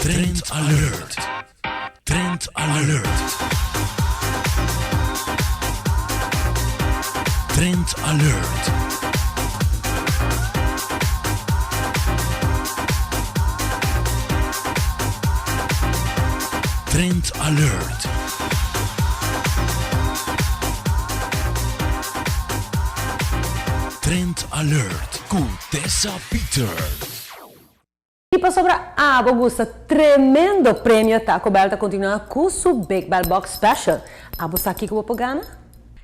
Trend alert. Trend alert. Trend alert. Trend alert. Trend alert com Tessa Peter. E para sobrar água, Augusta, tremendo prêmio Taco Bell está continuando com o Big Bell Box Special. Abu está aqui com o Pogana?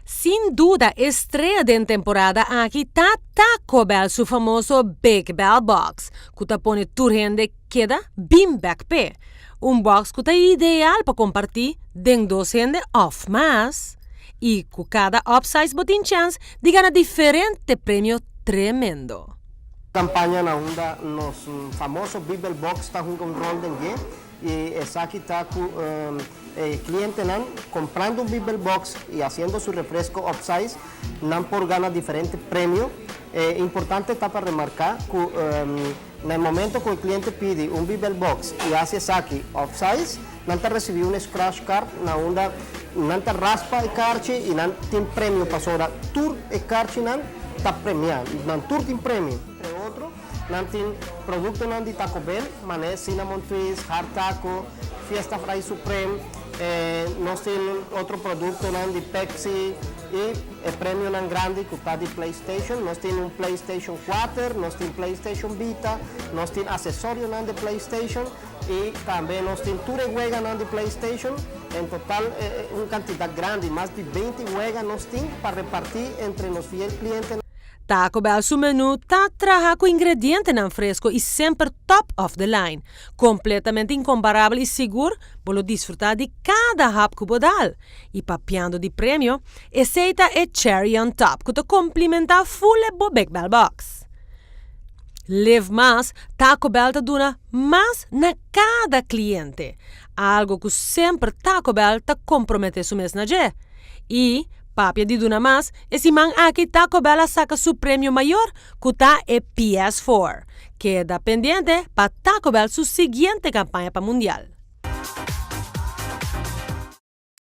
Sin duda, estreia de temporada aqui está Taco Bell, seu famoso Big Bell Box, que está põe turrende queda bem back pé. Box que está ideal para compartir dentro do gente off mas. E com cada upsize botin chance de ganhar diferente prêmio tremendo. Campanha na onda, nosso famoso Bibel Box está com controle de e essa aqui está com cliente não comprando um Bibel Box e fazendo seu refresco upsize, não por ganhar diferente prêmio. É importante está para remarcar que no momento que o cliente pede um Bibel Box e faz essa aqui upsize, não está recebendo um scratch card na onda, não está raspa e carte e não tem prêmio para sobrar tour e carte não está premiado, não tour tem prêmio. Nós temos produtos de Taco Bell, mané, cinnamon twist, hard taco, fiesta fry supreme. Nós temos outro produto de Pepsi e prêmio grande que está de PlayStation. Nós temos um PlayStation 4, nós temos PlayStation Vita, nós temos acessórios de PlayStation e também nós temos tudo huega de PlayStation. Em total, uma quantidade grande, mais de 20 huegas nós temos para repartir entre os fiéis clientes. Taco Bell su menu tá trabalhando com ingredientes não fresco e sempre top of the line. Completamente incomparável e seguro, para desfrutar de cada hap que podal. E papiando de prêmio, receita é cherry on top, que te complementa full o Big Bell Box. Live mais, Taco Bell te dona mais na cada cliente. Algo que sempre Taco Bell te compromete su mês na G. E papia de Duna Mas, esse man aqui Taco Bell saca seu prêmio maior, que tá é PS4. Queda pendente para Taco Bell sua seguinte campanha para mundial.